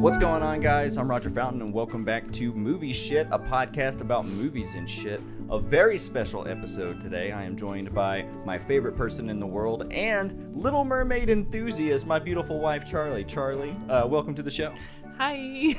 What's going on, guys? I'm Roger Fountain, and welcome back to Movie Shit, a podcast about movies and shit. A very special episode today. I am joined by my favorite person in the world and Little Mermaid enthusiast, my beautiful wife, Charlie. Charlie, welcome to the show. Hi.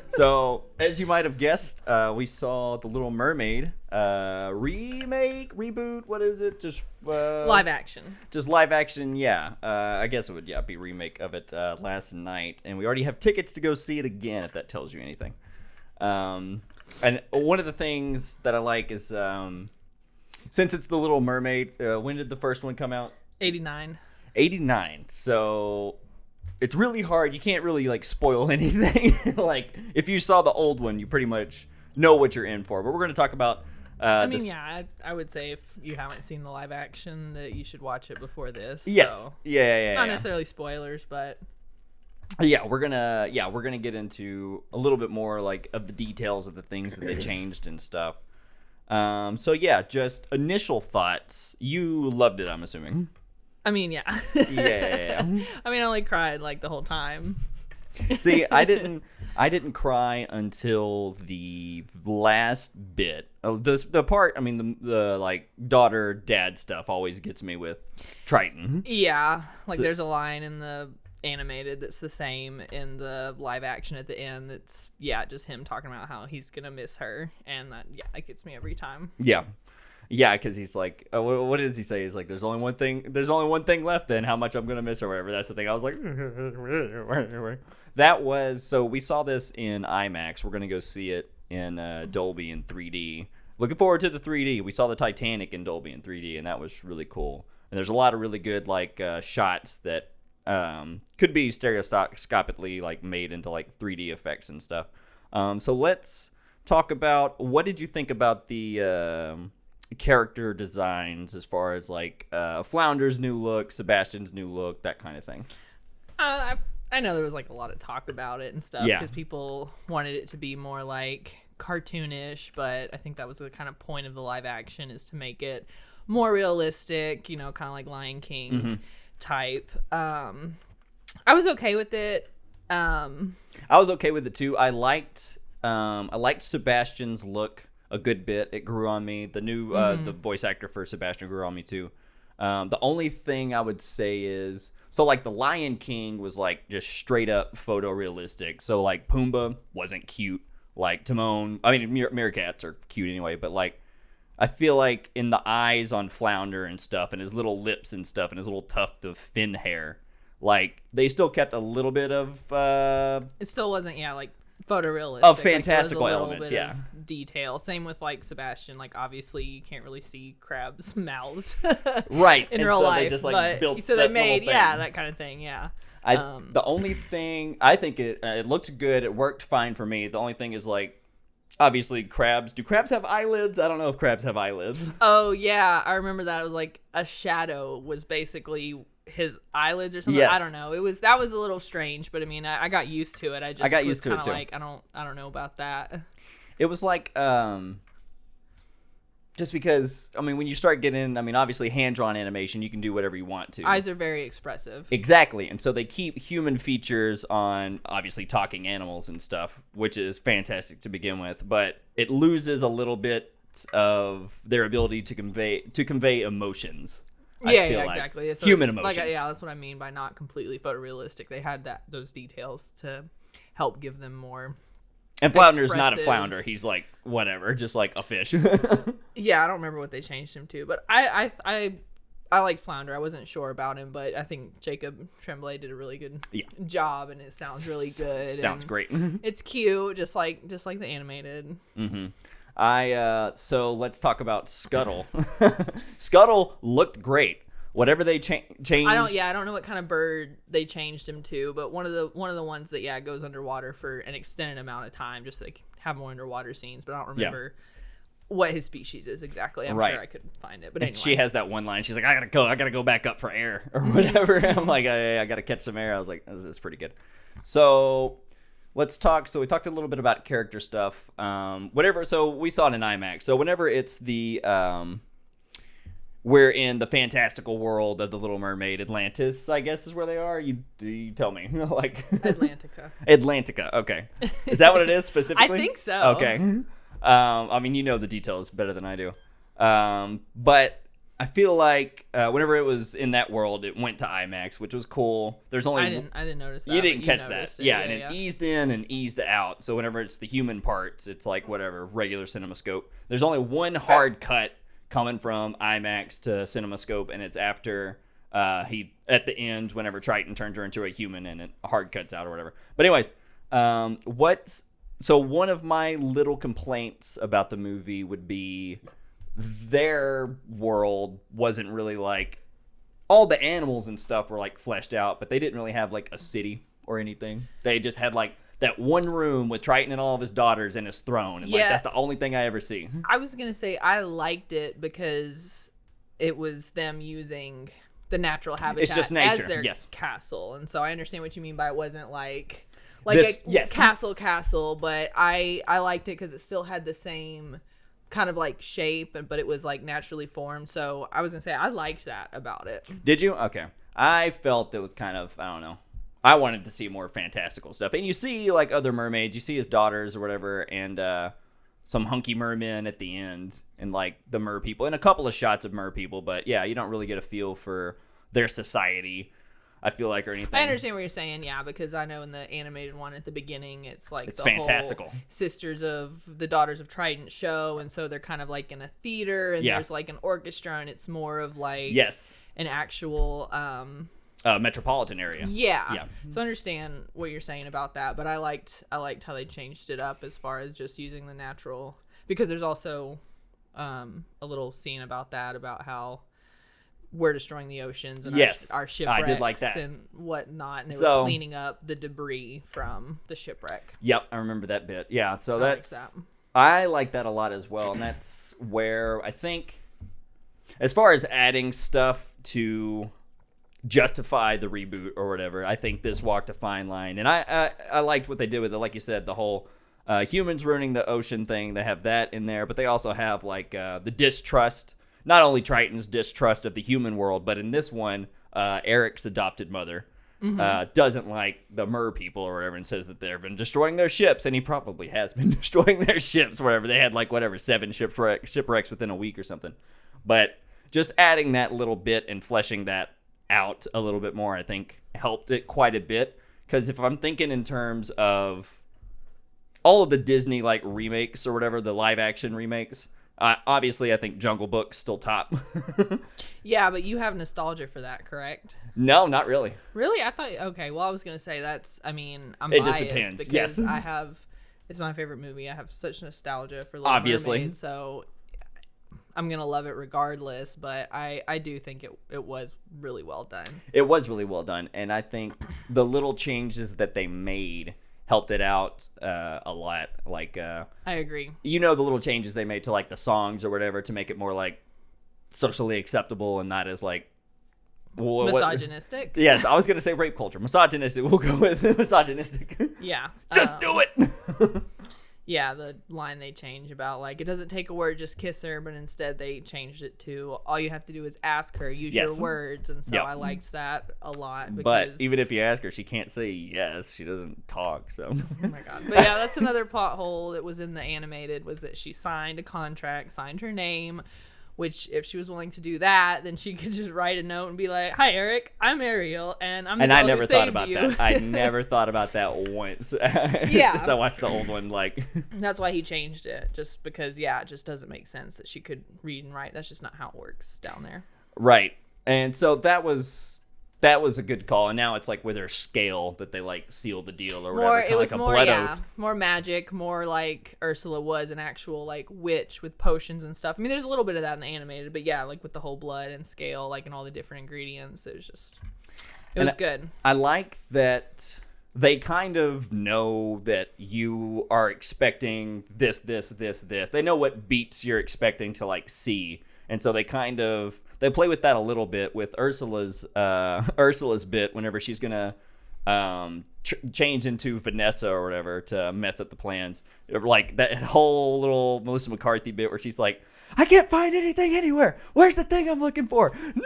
So, as you might have guessed, we saw The Little Mermaid remake, reboot, what is it? Just live action. Just live action, yeah. I guess it would be remake of it last night, and we already have tickets to go see it again, if that tells you anything. And one of the things that I like is, since it's The Little Mermaid, when did the first one come out? 89. 89. So it's really hard. You can't really like spoil anything. Like if you saw the old one, you pretty much know what you're in for. But we're going to talk about. I would say if you haven't seen the live action, that you should watch it before this. Yes. So. Yeah. Not necessarily spoilers, but. Yeah, we're gonna get into a little bit more like of the details of the things that they changed and stuff. So yeah, just initial thoughts. You loved it, I'm assuming. I mean, yeah. Yeah. I mean, I only cried like the whole time. See, I didn't cry until the last bit. The part, I mean, the like daughter dad stuff always gets me with Triton. Yeah, like there's a line in the animated that's the same in the live action at the end. That's just him talking about how he's gonna miss her, and that gets me every time. Yeah, because he's like, what does he say? He's like, there's only one thing left. Then how much I'm gonna miss or whatever. That's the thing. I was like, so we saw this in IMAX. We're gonna go see it in Dolby in 3D. Looking forward to the 3D. We saw the Titanic in Dolby in 3D, and that was really cool. And there's a lot of really good like shots that could be stereoscopically like made into like 3D effects and stuff. So let's talk about, what did you think about the character designs as far as like Flounder's new look, Sebastian's new look, that kind of thing? I know there was like a lot of talk about it and stuff because people wanted it to be more like cartoonish, but I think that was the kind of point of the live action, is to make it more realistic, kind of like Lion King type. I was okay with it. I was okay with it too. I liked Sebastian's look a good bit. It grew on me. The new the voice actor for Sebastian grew on me too. The only thing I would say is, so like the Lion King was like just straight up photorealistic. So like Pumbaa wasn't cute. Like Timon, I mean meerkats are cute anyway, but like I feel like in the eyes on Flounder and stuff, and his little lips and stuff, and his little tuft of fin hair, like they still kept a little bit of it still wasn't like photorealistic of fantastical elements, detail. Same with like Sebastian. Like obviously you can't really see crabs' mouths right in and real so life, they just like built so that they made little thing. that kind of thing. The only thing, I think it looked good, it worked fine for me. The only thing is like, obviously do crabs have eyelids? I don't know if crabs have eyelids. Oh yeah, I remember that. It was like a shadow was basically his eyelids or something. Yes. I don't know. That was a little strange, but I mean, I got used to it. I got used to it too. Like I don't know about that. It was like just because, I mean, when you start getting, I mean, obviously hand-drawn animation, you can do whatever you want to. Eyes are very expressive. Exactly. And so they keep human features on, obviously, talking animals and stuff, which is fantastic to begin with, but it loses a little bit of their ability to convey emotions. Exactly. So human emotions. That's what I mean by not completely photorealistic. They had those details to help give them more. And Flounder's not a flounder. He's like whatever, just like a fish. Yeah, I don't remember what they changed him to, but I like Flounder. I wasn't sure about him, but I think Jacob Tremblay did a really good job, and it sounds really good. Sounds great. It's cute, just like the animated. So let's talk about Scuttle. Scuttle looked great. Whatever they changed. I don't know what kind of bird they changed him to, but one of the ones that goes underwater for an extended amount of time, just to like have more underwater scenes. But I don't remember what his species is exactly. I'm sure I could find it. But anyway, she has that one line. She's like, I gotta go back up for air or whatever. I'm like, I gotta catch some air. I was like, this is pretty good. So let's talk. So we talked a little bit about character stuff. So we saw it in IMAX. So whenever it's the we're in the fantastical world of the Little Mermaid. Atlantis, I guess, is where they are. You tell me. Like Atlantica. Okay, is that what it is specifically? I think so. Okay. I mean, you know the details better than I do. But I feel like whenever it was in that world, it went to IMAX, which was cool. There's only I didn't notice that. You didn't catch that. It. Yeah, and it eased in and eased out. So whenever it's the human parts, it's like whatever, regular CinemaScope. There's only one hard cut coming from IMAX to CinemaScope, and it's after he at the end whenever Triton turns her into a human and it hard cuts out or whatever. But anyways, so one of my little complaints about the movie would be their world wasn't really like, all the animals and stuff were like fleshed out, but they didn't really have like a city or anything. They just had like that one room with Triton and all of his daughters and his throne. And like that's the only thing I ever see. I was going to say I liked it because it was them using the natural habitat it's just nature. As their yes. castle. And so I understand what you mean by it wasn't like yes. castle, but I liked it because it still had the same kind of like shape, but it was like naturally formed. So I was gonna say I liked that about it. Did you? Okay. I felt it was kind of, I don't know. I wanted to see more fantastical stuff. And you see like other mermaids, you see his daughters or whatever, and some hunky mermen at the end, and like the mer people, and a couple of shots of mer people, but yeah, you don't really get a feel for their society, I feel like, or anything. I understand what you're saying, yeah, because I know in the animated one at the beginning, it's like it's the fantastical whole Sisters of the Daughters of Trident show, and so they're kind of like in a theater, and there's like an orchestra, and it's more of like an actual metropolitan area. Yeah. So I understand what you're saying about that, but I liked how they changed it up as far as just using the natural, because there's also a little scene about that, about how we're destroying the oceans and our shipwrecks, I did like that, and whatnot, and they were cleaning up the debris from the shipwreck. Yep, I remember that bit. Yeah, so I like that a lot as well, and that's where I think, as far as adding stuff to justify the reboot or whatever, I think this walked a fine line, and I liked what they did with it. Like you said, the whole humans ruining the ocean thing, they have that in there, but they also have like the distrust. Not only Triton's distrust of the human world, but in this one, Eric's adopted mother doesn't like the mer people or whatever, and says that they've been destroying their ships, and he probably has been destroying their ships, whatever. They had like 7 shipwrecks within a week or something. But just adding that little bit and fleshing that out a little bit more, I think helped it quite a bit. Because if I'm thinking in terms of all of the Disney like remakes or whatever, the live action remakes, obviously, I think Jungle Book's still top. Yeah, but you have nostalgia for that, correct? No, not really. Really? I thought, okay, well, I was going to say I'm it biased just depends. because it's my favorite movie. I have such nostalgia for Little Mermaid, so I'm going to love it regardless, but I do think it was really well done. It was really well done, and I think the little changes that they made helped it out a lot. Like I agree. You know, the little changes they made to like the songs or whatever to make it more like socially acceptable and not as like misogynistic. Yes, I was gonna say rape culture. Misogynistic. We'll go with misogynistic. Yeah. Just do it. Yeah, the line they change about like it doesn't take a word, just kiss her, but instead they changed it to all you have to do is ask her, use your words, and so I liked that a lot. But even if you ask her, she can't say yes. She doesn't talk. So. Oh my god! But yeah, that's another plot hole that was in the animated, was that she signed a contract, signed her name. Which, if she was willing to do that, then she could just write a note and be like, "Hi, Eric, I'm Ariel, and I'm the girl I never who thought saved about you." that. I never thought about that once. Yeah, since I watched the old one, like. That's why he changed it, just because. Yeah, it just doesn't make sense that she could read and write. That's just not how it works down there. Right, and so that was a good call, and now it's like with her scale that they like seal the deal or whatever. It was like more, blood oath. More magic, more like Ursula was an actual like witch with potions and stuff. I mean, there's a little bit of that in the animated, but yeah, like with the whole blood and scale, like and all the different ingredients, it was good. I like that they kind of know that you are expecting this. They know what beats you're expecting to like see, and so they play with that a little bit with Ursula's bit whenever she's gonna change into Vanessa or whatever to mess up the plans. Like that whole little Melissa McCarthy bit where she's like, I can't find anything anywhere. Where's the thing I'm looking for? No!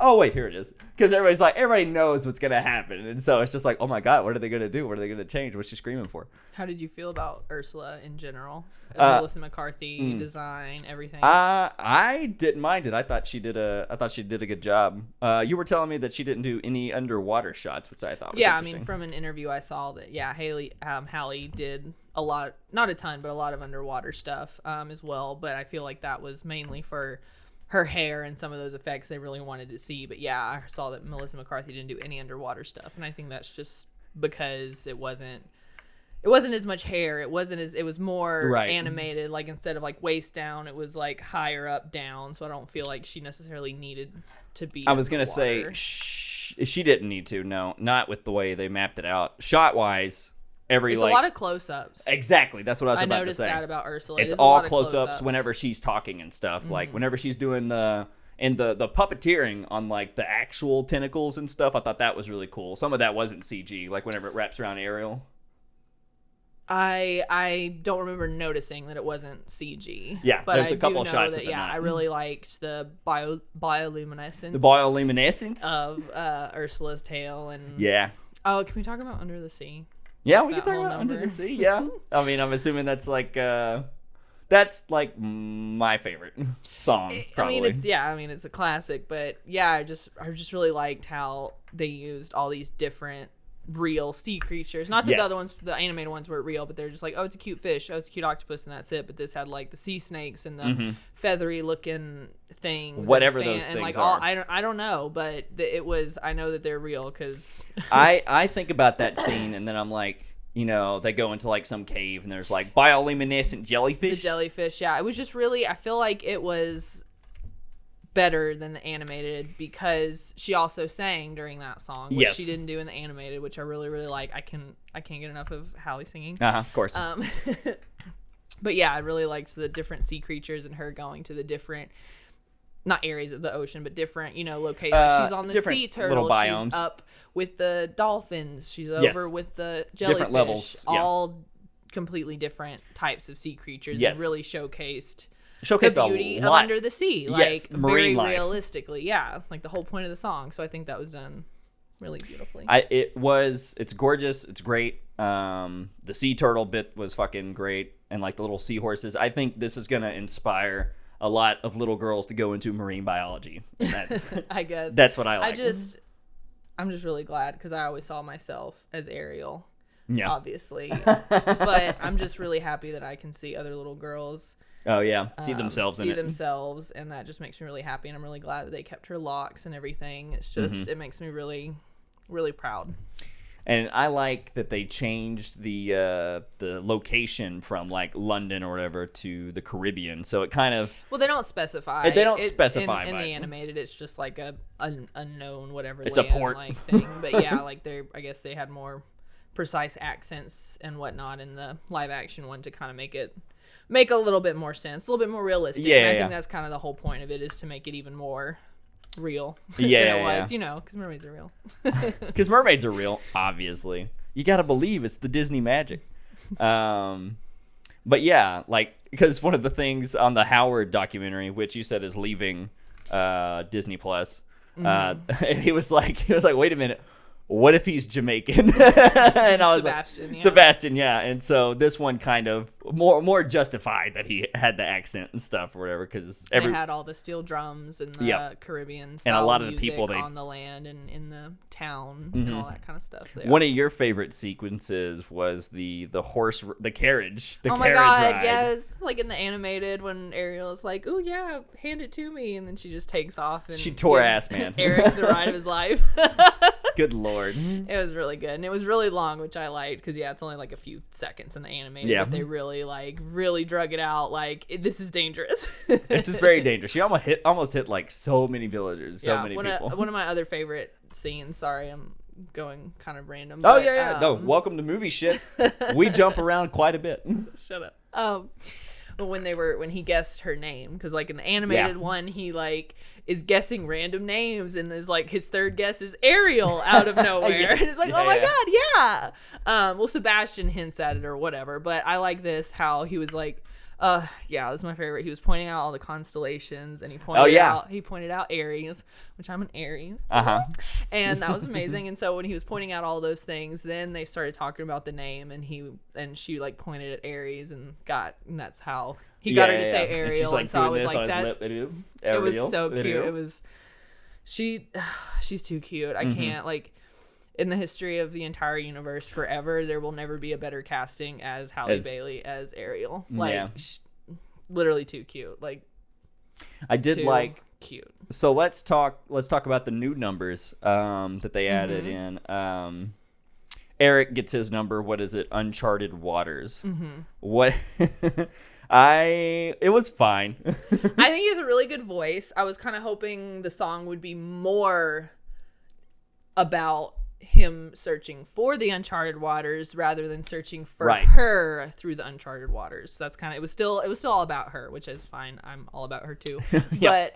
Oh, wait, here it is. Because everybody knows what's going to happen. And so it's just like, oh my God, what are they going to do? What are they going to change? What's she screaming for? How did you feel about Ursula in general? Melissa McCarthy, design, everything. I didn't mind it. I thought she did a good job. You were telling me that she didn't do any underwater shots, which I thought was interesting. I mean, from an interview I saw that, Halle did a lot, not a ton, but a lot of underwater stuff as well. But I feel like that was mainly for her hair and some of those effects they really wanted to see. But yeah, I saw that Melissa McCarthy didn't do any underwater stuff, and I think that's just because it wasn't as much hair. It was more animated. Like instead of like waist down, it was like higher up down. So I don't feel like she necessarily needed to be. I was gonna say she didn't need to. No, not with the way they mapped it out. Shot wise, it's a lot of close-ups. Exactly, that's what I was about to say. I noticed that about Ursula. It's all close-ups whenever she's talking and stuff. Mm-hmm. Like whenever she's doing the puppeteering on like the actual tentacles and stuff. I thought that was really cool. Some of that wasn't CG. Like whenever it wraps around Ariel. I don't remember noticing that it wasn't CG. Yeah, but there's I a couple do know shots that, I really liked the bioluminescence. The bioluminescence of Ursula's tail and yeah. Oh, can we talk about Under the Sea? Yeah, we can talk about Under the Sea. Yeah, I mean, I'm assuming that's like my favorite song. Probably. I mean, it's a classic, but yeah, I just really liked how they used all these different real sea creatures. Not that the other ones, the animated ones, weren't real, but they're just like, oh, it's a cute fish, oh, it's a cute octopus, and that's it. But this had like the sea snakes and the feathery looking things, whatever those things like are. I don't know, but it was. I know that they're real because I think about that scene and then I'm like, you know, they go into like some cave and there's like bioluminescent jellyfish. The jellyfish, yeah. It was just really. I feel like it was better than the animated because she also sang during that song, which she didn't do in the animated, which I really, really like. I can't get enough of Halle singing. Of course. But yeah, I really liked the different sea creatures and her going to the different, not areas of the ocean, but different, locations. She's on the sea turtle. She's up with the dolphins. She's over with the jellyfish. Different levels. All completely different types of sea creatures and really showcased the beauty of Under the Sea, like very realistically, like the whole point of the song. So I think that was done really beautifully. It's gorgeous. It's great. The sea turtle bit was fucking great, and like the little seahorses. I think this is gonna inspire a lot of little girls to go into marine biology. That's, I guess that's what I like. I'm just really glad because I always saw myself as Ariel. Yeah, obviously, but I'm just really happy that I can see other little girls. Oh yeah, see themselves, and that just makes me really happy. And I'm really glad that they kept her locks and everything. It's just it makes me really, really proud. And I like that they changed the location from like London or whatever to the Caribbean. So it kind of they don't specify. They don't specify in the animated. It's just like a unknown whatever. It's a port like thing. But yeah, like I guess they had more precise accents and whatnot in the live action one to kind of make a little bit more sense, a little bit more realistic. Yeah, and I think that's kind of the whole point of it, is to make it even more real than it was, because mermaids are real. Because mermaids are real, obviously. You got to believe it's the Disney magic. But yeah, like, because one of the things on the Howard documentary, which you said is leaving Disney Plus, he was like, wait a minute. What if he's Jamaican? And I was Sebastian, yeah. And so this one kind of more justified that he had the accent and stuff or whatever, because they had all the steel drums and the Caribbean style and a lot of the people on the land and in the town and all that kind of stuff. So, one of your favorite sequences was the carriage. The carriage my God, ride. yes! Like in the animated when Ariel is like, "Oh yeah, hand it to me," and then she just takes off and she tore ass, man. Eric's the ride of his life. Good lord. It was really good, and it was really long, which I liked because it's only like a few seconds in the animated, but they really drug it out. Like this is dangerous. It's just very dangerous. She almost hit like so many villagers, so many people. One of my other favorite scenes. Sorry, I'm going kind of random. Oh but, no, welcome to movie shit. We jump around quite a bit. Shut up. When he guessed her name, because like in the animated one, he like is guessing random names, and is like his third guess is Ariel out of nowhere. And it's like, oh my God, yeah. Well, Sebastian hints at it or whatever, but I like this how he was like, Yeah, it was my favorite. He was pointing out all the constellations, and he pointed out Aries, which I'm an Aries. And that was amazing. And so when he was pointing out all those things, then they started talking about the name, and she like pointed at Aries and that's how he got her to say Ariel. And she's like, and so I was like, it was so cute. It was she's too cute. I can't like. In the history of the entire universe forever, there will never be a better casting as Halle Bailey as Ariel. Like, literally too cute. Like, I did like cute. So let's talk about the new numbers that they added in. Eric gets his number. What is it? Uncharted Waters. What? It was fine. I think he has a really good voice. I was kind of hoping the song would be more about him searching for the uncharted waters rather than searching for her through the uncharted waters. So that's kind of it was still all about her, which is fine. I'm all about her too. But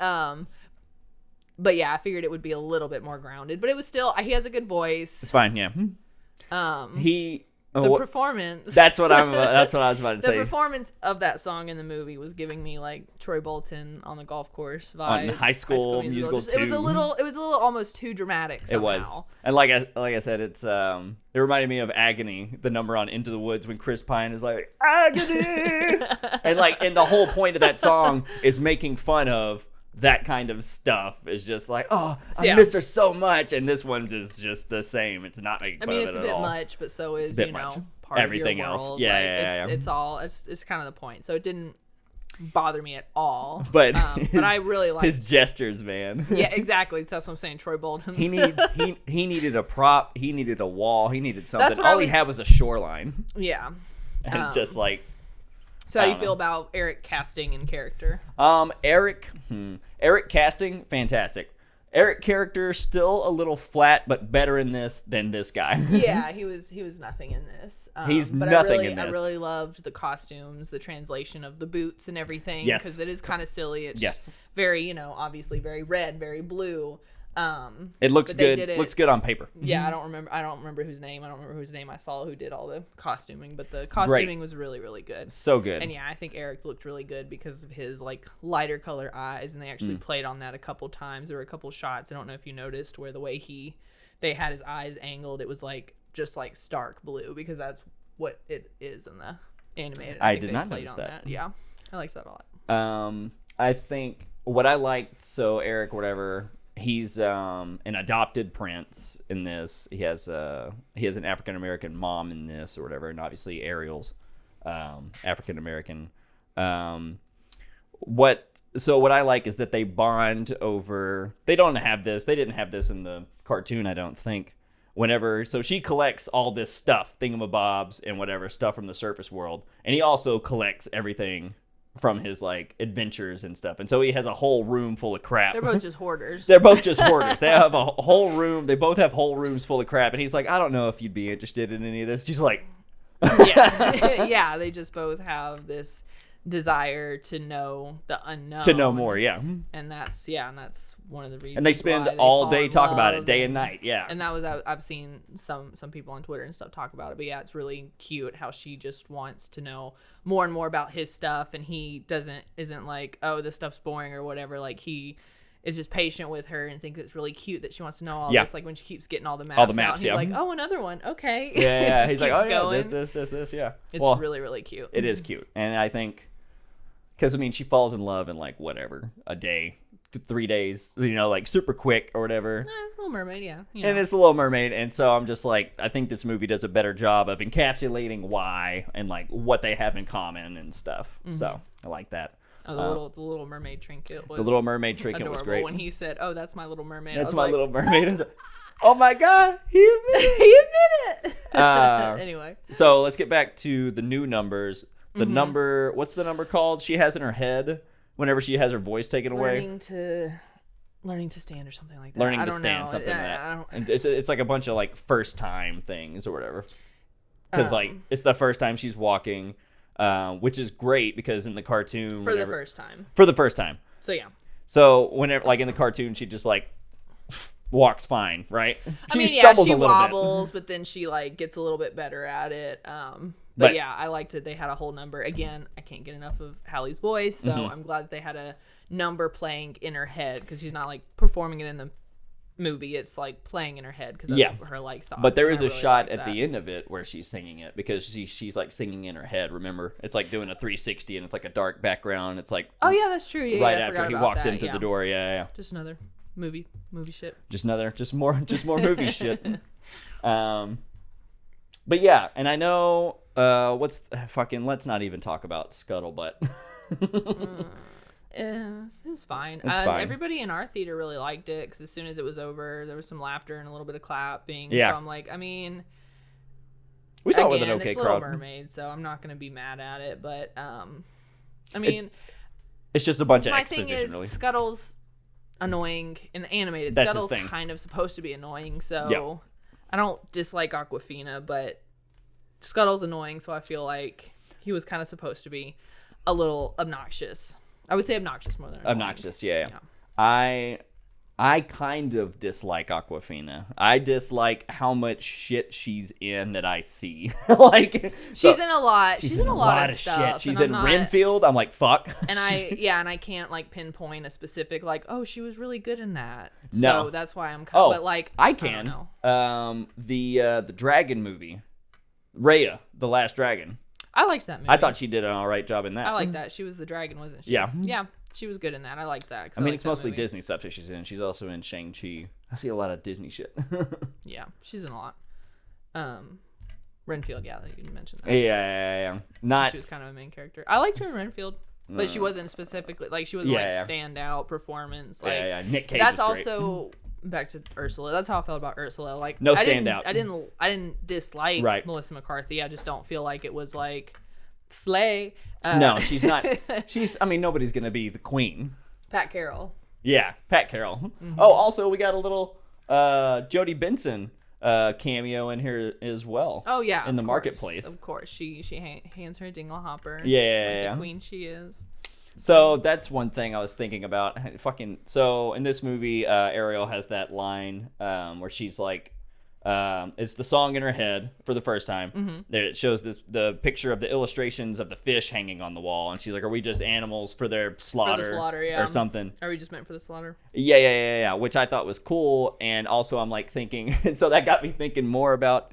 yeah, I figured it would be a little bit more grounded, but it was still he has a good voice. It's fine, yeah. Performance. That's what I was about to say. The performance of that song in the movie was giving me like Troy Bolton on the golf course vibes. On High School Musical 2. It was a little almost too dramatic somehow. It was. And like I said, it reminded me of Agony, the number on Into the Woods when Chris Pine is like, Agony! and the whole point of that song is making fun of that kind of stuff. Is just like, I miss her so much, and this one is just the same. It's not making fun of it at all. It's a bit much, but so is part everything of your world. Else. Yeah. It's kind of the point. So it didn't bother me at all. But I really liked his gestures, man. Yeah, exactly. That's what I'm saying. Troy Bolton. he needed a prop. He needed a wall. He needed something. All he had was a shoreline. Yeah. And just like. So how do you feel about Eric casting and character? Eric casting, fantastic. Eric character still a little flat, but better in this than this guy. Yeah, he was nothing in this. He's nothing in this. I really loved the costumes, the translation of the boots and everything. Yes. Because it is kind of silly. It's very, obviously very red, very blue. It looks good. Looks good on paper. Yeah, I don't remember whose name. I saw who did all the costuming, but the costuming was really, really good. So good. And yeah, I think Eric looked really good because of his like lighter color eyes, and they actually played on that a couple times. There were a couple shots. I don't know if you noticed where the way they had his eyes angled. It was like just like stark blue because that's what it is in the animated. I did not notice that. Yeah, I liked that a lot. I think what I liked. So Eric, whatever. He's an adopted prince in this. He has an African American mom in this or whatever, and obviously Ariel's African American. What I like is that they bond over. They don't have this. They didn't have this in the cartoon, I don't think. So she collects all this stuff, thingamabobs and whatever stuff from the surface world, and he also collects everything from his like adventures and stuff, and so he has a whole room full of crap. They're both just hoarders. They have a whole room. They both have whole rooms full of crap, and he's like, I don't know if you'd be interested in any of this. She's like, yeah. They just both have this desire to know the unknown, to know more. Yeah, and that's one of the reasons. And they spend all day talk about it, day and night. Yeah, and that was I've seen some people on Twitter and stuff talk about it, but yeah, it's really cute how she just wants to know more and more about his stuff, and he isn't like, oh, this stuff's boring or whatever. Like he is just patient with her and thinks it's really cute that she wants to know all this. Like when she keeps getting all the maps out, and he's like, oh, another one, okay. Yeah. He's like, oh yeah, this, yeah. It's really, really cute. It is cute, and I think because she falls in love in like whatever a day. 3 days, like super quick or whatever. It's Little Mermaid, yeah. And it's the Little Mermaid, and so I'm just like, I think this movie does a better job of encapsulating why and like what they have in common and stuff. So I like that. Oh, the Little Mermaid trinket was adorable was great. When he said, "Oh, that's my Little Mermaid." That's my Little Mermaid. Oh my God, he admitted it. Anyway, so let's get back to the new numbers. The number, what's the number called? She has in her head. Whenever she has her voice taken away, learning to stand or something like that. Learning to stand, something like that. And it's like a bunch of like first time things or whatever. Because like it's the first time she's walking, which is great because in the cartoon for the first time. So yeah. So whenever like in the cartoon she just like walks fine, right? She stumbles a little wobbles, but then she like gets a little bit better at it. But yeah, I liked it. They had a whole number. Again, I can't get enough of Halle's voice, so I'm glad that they had a number playing in her head, because she's not like performing it in the movie. It's like playing in her head, because that's her like thoughts. But there is a shot at the end of it where she's singing it, because she's like singing in her head. Remember, it's like doing a 360, and it's like a dark background. It's like, oh yeah, that's true. Yeah, right after he walks into the door. Yeah. Just another movie shit. Just more movie shit. But yeah, and I know let's not even talk about Scuttlebutt. It was fine. It's fine. Everybody in our theater really liked it, because as soon as it was over, there was some laughter and a little bit of clapping. Yeah. So I'm like, I mean, we saw it with an okay it's crowd. Little Mermaid, so I'm not going to be mad at it. But I mean, it's just a bunch of my exposition. thing is, really, Scuttle's annoying and animated. That's Scuttle's kind of supposed to be annoying, so Yep. I don't dislike Awkwafina, but Scuttle's annoying, so I feel like he was kind of supposed to be a little obnoxious. I would say obnoxious more than annoying. Obnoxious. Yeah. I kind of dislike Awkwafina. I dislike how much shit she's in that I see. Like, she's in a lot. She's in a lot of stuff. Shit. She's in Renfield. I'm like, fuck. And I can't like pinpoint a specific like, oh, she was really good in that. No. So that's why I'm but like I can. I don't know. The dragon movie, Raya, the Last Dragon. I liked that movie. I thought she did an all right job in that. I like that. She was the dragon, wasn't she? Yeah. Yeah, she was good in that. I liked that. I mean, it's mostly Disney stuff that she's in. She's also in Shang-Chi. I see a lot of Disney shit. Yeah, she's in a lot. Renfield, yeah, you mentioned that. Yeah. Not. She was kind of a main character. I liked her in Renfield, but she wasn't specifically like she wasn't standout performance. Like, Nick Cage. That's was great. also back to Ursula. That's how I felt about Ursula. Like, no standout. I didn't dislike Melissa McCarthy. I just don't feel like it was like slay. No, she's not. I mean, nobody's gonna be the queen. Pat Carroll. Yeah, Pat Carroll. Mm-hmm. Oh, also we got a little Jodie Benson cameo in here as well. Oh yeah, in the marketplace. Of course, she hands her a dingle hopper. Yeah, like the queen she is. So that's one thing I was thinking about. So in this movie, Ariel has that line where she's like, it's the song in her head for the first time. Mm-hmm. It shows the picture of the illustrations of the fish hanging on the wall, and she's like, "Are we just animals for their slaughter, or something? Are we just meant for the slaughter?" Yeah. Which I thought was cool, and also I'm like thinking, and so that got me thinking more about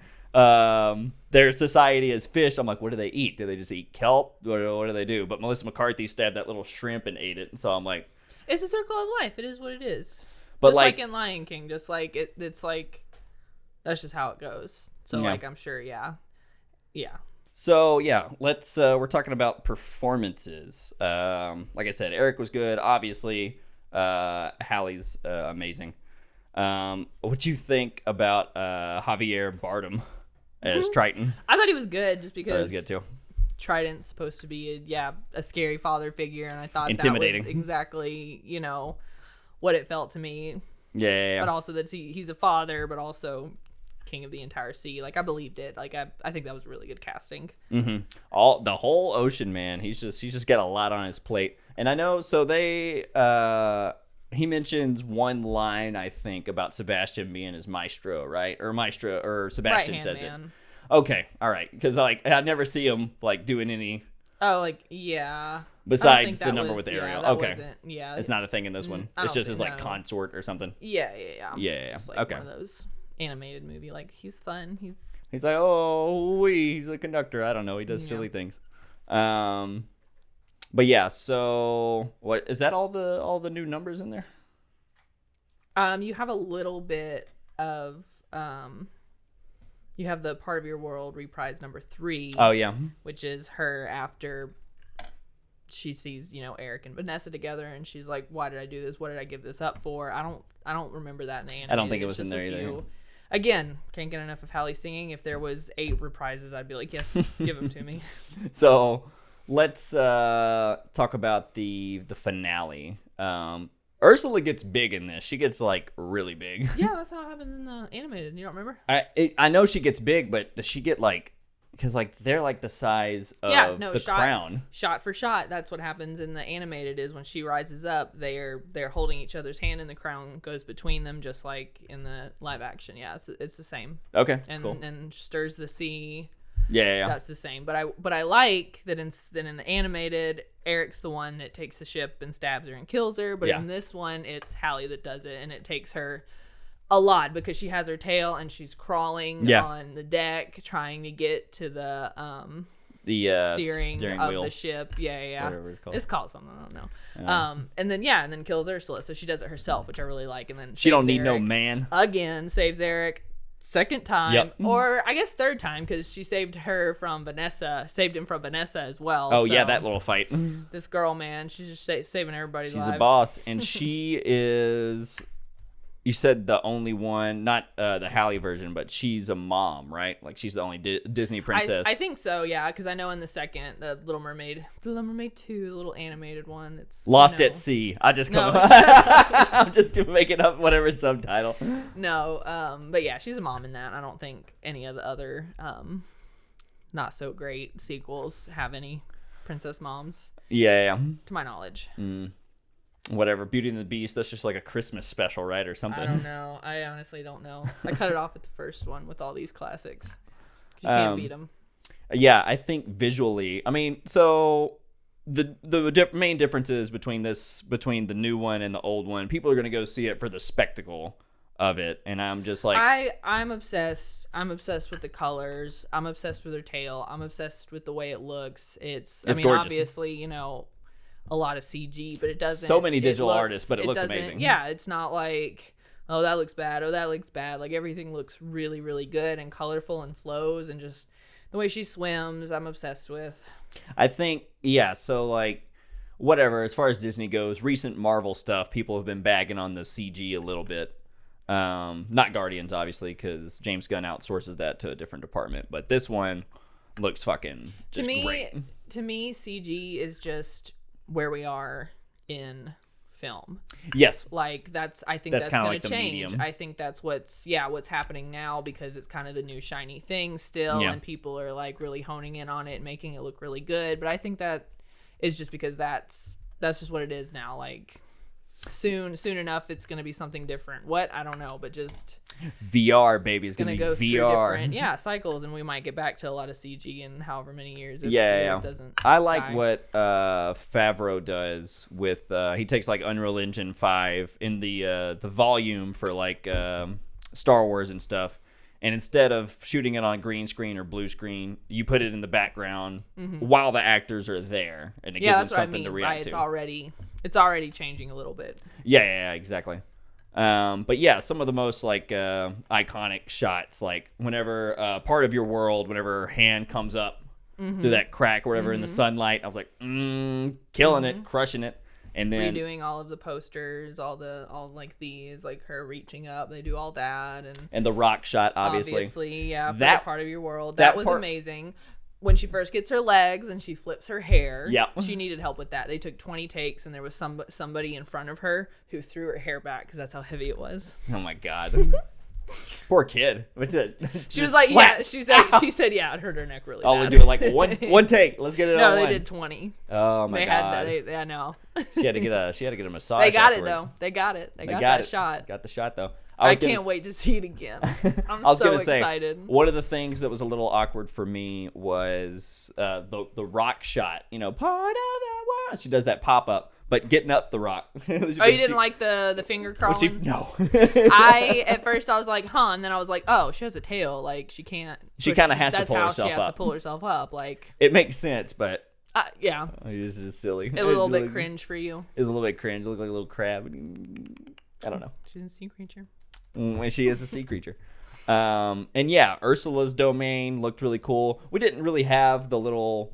their society as fish. I'm like, what do they eat? Do they just eat kelp? What do they do? But Melissa McCarthy stabbed that little shrimp and ate it, and so I'm like, it's a circle of life. It is what it is. But just like in Lion King, just like it's like that's just how it goes. So like I'm sure, yeah. So yeah, let's. We're talking about performances. Like I said, Eric was good. Obviously, Halle's amazing. What do you think about Javier Bardem as Triton? I thought he was good, just because I thought he was good too. Trident's supposed to be a scary father figure, and I thought intimidating. That was exactly what it felt to me. Yeah. But also that he's a father, but also king of the entire sea. Like, I believed it. Like, I think that was really good casting. Mm-hmm. The whole ocean, man. He's just got a lot on his plate. And I know, so they he mentions one line, I think, about Sebastian being his maestro, right? Or Sebastian right-hand says man. It. Okay, all right. Because like I never see him like doing any. Oh, like yeah. Besides the number with Ariel. Okay. It's not a thing in this one. It's just his like consort or something. Yeah. Yeah. Just like one of those animated movie. Like, he's fun. He's like, he's a conductor. I don't know. He does silly things. But yeah. So what is that? All the new numbers in there? You have a little bit of you have the Part of Your World reprise number 3. Oh yeah. Which is her after she sees, Eric and Vanessa together, and she's like, why did I do this? What did I give this up for? I don't remember that in the animated. I don't think it was in there either. Again, can't get enough of Halle singing. If there was 8 reprises, I'd be like, yes, give them to me. So let's talk about the finale. Ursula gets big in this. She gets like really big. Yeah, that's how it happens in the animated. You don't remember? I know she gets big, but does she get like? Because like they're like the size of the crown. Shot for shot. That's what happens in the animated. Is when she rises up, they're holding each other's hand, and the crown goes between them, just like in the live action. Yeah, it's the same. Okay, and cool. and stirs the sea. Yeah. That's the same. But I like that in the animated, Eric's the one that takes the ship and stabs her and kills her. But in this one, it's Hallie that does it, and it takes her a lot because she has her tail and she's crawling on the deck trying to get to the steering of wheel. the ship. Yeah. Whatever it's called. It's called something, I don't know. And then kills Ursula. So she does it herself, which I really like. And then she don't need Eric no man. again. Saves Eric second time, or I guess third time, because she saved him from Vanessa as well. Oh so yeah, that little fight. This girl, man, she's just saving everybody's lives. She's a boss, and she is. You said the only one, not the Hallie version, but she's a mom, right? Like she's the only Disney princess. I think so, yeah, because I know in the second, the Little Mermaid 2, the little animated one, it's Lost at Sea. I just come. I'm just making up whatever subtitle. No, but yeah, she's a mom in that. I don't think any of the other not so great sequels have any princess moms. Yeah. To my knowledge. Whatever, Beauty and the Beast, that's just like a Christmas special, right, or something. I don't know. I honestly don't know. I cut it off at the first one with all these classics. You can't beat them. Yeah, I think visually, I mean, so the main differences between the new one and the old one, people are going to go see it for the spectacle of it, and I'm just like... I'm obsessed. I'm obsessed with the colors. I'm obsessed with her tail. I'm obsessed with the way it looks. It's I mean, gorgeous. Obviously, a lot of CG, but it doesn't. So many digital artists, but it looks amazing. Yeah, it's not like, oh, that looks bad. Oh, that looks bad. Like everything looks really, really good and colorful and flows, and just the way she swims, I'm obsessed with. I think, yeah. So like, whatever. As far as Disney goes, recent Marvel stuff, people have been bagging on the CG a little bit. Not Guardians, obviously, because James Gunn outsources that to a different department. But this one looks fucking just great. To me, CG is just where we are in film. Yes. Like I think that's going like to change. I think that's what's happening now, because it's kind of the new shiny thing still, and people are like really honing in on it and making it look really good. But I think that is just because that's just what it is now. Like soon enough it's going to be something different. What? I don't know, but just VR, baby, is going to be go VR. Through different cycles, and we might get back to a lot of CG in however many years. If it doesn't I like die. What Favreau does with he takes like Unreal Engine 5 in the volume for like Star Wars and stuff, and instead of shooting it on green screen or blue screen, you put it in the background while the actors are there, and it gives them something to react to. It's already changing a little bit. Yeah, exactly. But yeah, some of the most like iconic shots, like whenever part of your world, whenever her hand comes up through that crack or whatever in the sunlight, I was like, killing it, crushing it. And then redoing all of the posters, all like these, like her reaching up, they do all that, and the rock shot, obviously, yeah, that part of your world, that was amazing. When she first gets her legs and she flips her hair, she needed help with that. They took 20 takes, and there was somebody in front of her who threw her hair back because that's how heavy it was. Oh my god. Poor kid. What's it? She was like, slaps. She said, it hurt her neck really bad. Oh, they do it like one take. Let's get it on one. No, they did 20. Oh my god. I know. She had to get a massage. They got afterwards. it though. They got it. They got that shot. Got the shot though. I can't wait to see it again. I'm so excited. One of the things that was a little awkward for me was the rock shot. Part of the world. She does that pop up, but getting up the rock. You didn't like the finger crawling? No. At first I was like, huh, and then I was like, oh, she has a tail. Like she can't. She kind of has to pull herself up. That's how she has to pull herself up. Like it makes sense, but. Yeah. It was just silly. A little bit cringe for you. It was a little bit cringe. It looked like a little crab. I don't know. She's a sea creature. She is a sea creature. And yeah, Ursula's domain looked really cool. We didn't really have the little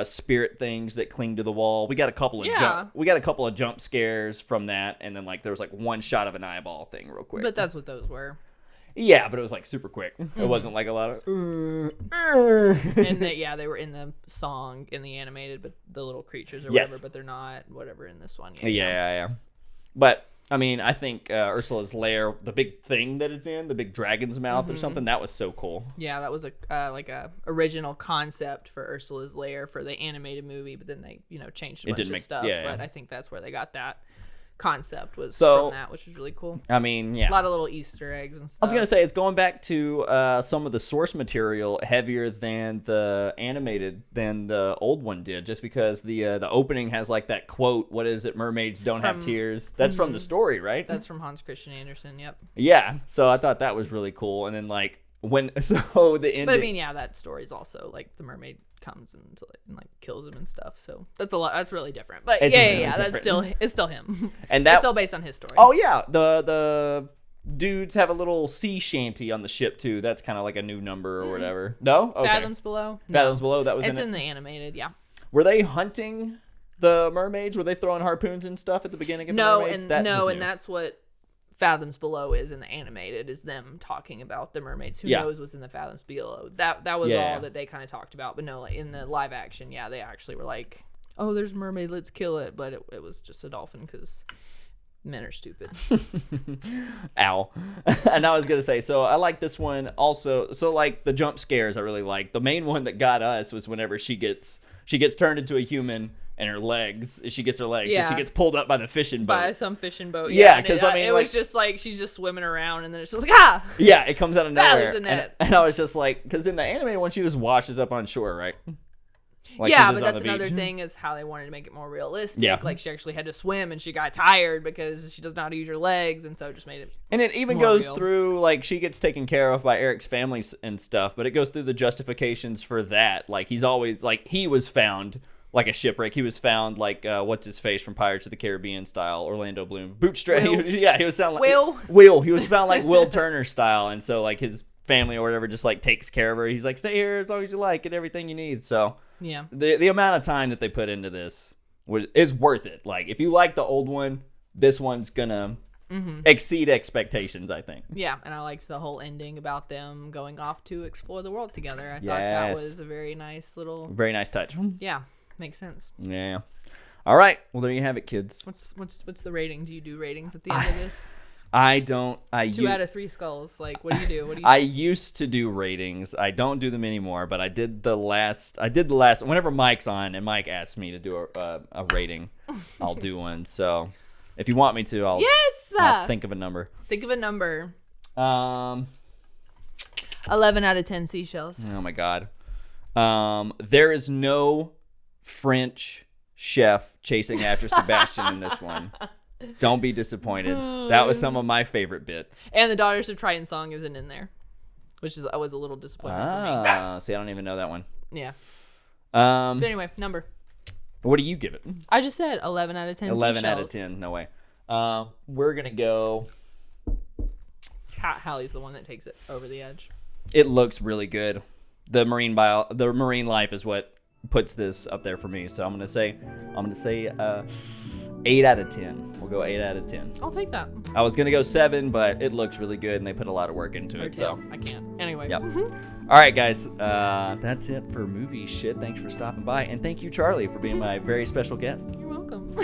spirit things that cling to the wall. We got a couple of jump scares from that, and then like there was like one shot of an eyeball thing real quick. But that's what those were. Yeah, but it was like super quick. It wasn't like a lot of. And they were in the song in the animated, but the little creatures or whatever. But they're not whatever in this one. Yeah. But I mean, I think Ursula's lair, the big thing that it's in, the big dragon's mouth or something, that was so cool. Yeah, that was a original concept for Ursula's lair for the animated movie, but then they changed a bunch of stuff. But I think that's where they got that concept was So, from that, which was really cool. I mean, yeah. A lot of little Easter eggs and stuff. I was gonna say it's going back to some of the source material heavier than the old one did, just because the opening has like that quote, "What is it? Mermaids don't have tears." That's from the story, right? That's from Hans Christian Andersen. Yep. Yeah. So I thought that was really cool, and then like the ending. But I mean, yeah, that story is also like the mermaid comes and like kills him and stuff. So that's a lot. That's really different. But It's really that's still him. And it's still based on his story. Oh yeah, the dudes have a little sea shanty on the ship too. That's kind of like a new number or whatever. No, okay. Fathoms Below. Fathoms Below. That was it's in the animated. Yeah. Were they hunting the mermaids? Were they throwing harpoons and stuff at the beginning of the mermaids? And that's what Fathoms Below is in the animated, is them talking about the mermaids. Who knows what's in the Fathoms Below? That was all that they kind of talked about. But no, like in the live action, they actually were like, "Oh, there's a mermaid, let's kill it." But it was just a dolphin because men are stupid. Ow. And I was gonna say, so I like this one also. So like the jump scares, I really like. The main one that got us was whenever she gets turned into a human. And she gets her legs, and she gets pulled up by the fishing boat. By some fishing boat, yeah. Because I mean, it was just like she's just swimming around, and then it's just like yeah, it comes out of nowhere. There's a net. And I was just like, because in the animated one, she just washes up on shore, right? Like but that's another thing is how they wanted to make it more realistic. Yeah. Like she actually had to swim, and she got tired because she does not use her legs, and so it just made it. And it even goes through, like, she gets taken care of by Eric's family and stuff, but it goes through the justifications for that. Like, he's always like, he was found like a shipwreck. He was found like what's his face from Pirates of the Caribbean style, Orlando Bloom, bootstrap. He was found like Will. He was found like Will Turner style, and so like his family or whatever just like takes care of her. He's like, stay here as long as you like, get everything you need. So yeah, the amount of time that they put into this is worth it. Like if you like the old one, this one's gonna exceed expectations, I think. Yeah, and I liked the whole ending about them going off to explore the world together. I thought that was a very nice touch. Yeah. Makes sense. Yeah. All right. Well, there you have it, kids. What's the rating? Do you do ratings at the end of this? I don't. 2 out of 3 skulls. Like, what do you do? I used to do ratings. I don't do them anymore. But I did the last. Whenever Mike's on and Mike asks me to do a rating, I'll do one. So, if you want me to, I'll think of a number. Think of a number. 11 out of 10 seashells. Oh my God. There is no French chef chasing after Sebastian in this one. Don't be disappointed. That was some of my favorite bits. And the Daughters of Triton song isn't in there, which is always a little disappointing for me. See, I don't even know that one. Yeah. But anyway, number. What do you give it? I just said 11 out of 10 11 seashells. out of 10. No way. We're going to go... Hallie's the one that takes it over the edge. It looks really good. The marine life is what puts this up there for me. So I'm gonna say 8 out of 10. We'll go 8 out of 10. I'll take that. I was gonna go 7, but it looks really good and they put a lot of work into it. So I can't. Anyway. Yep. All right, guys. That's it for movie shit. Thanks for stopping by, and thank you, Charlie, for being my very special guest. You're welcome.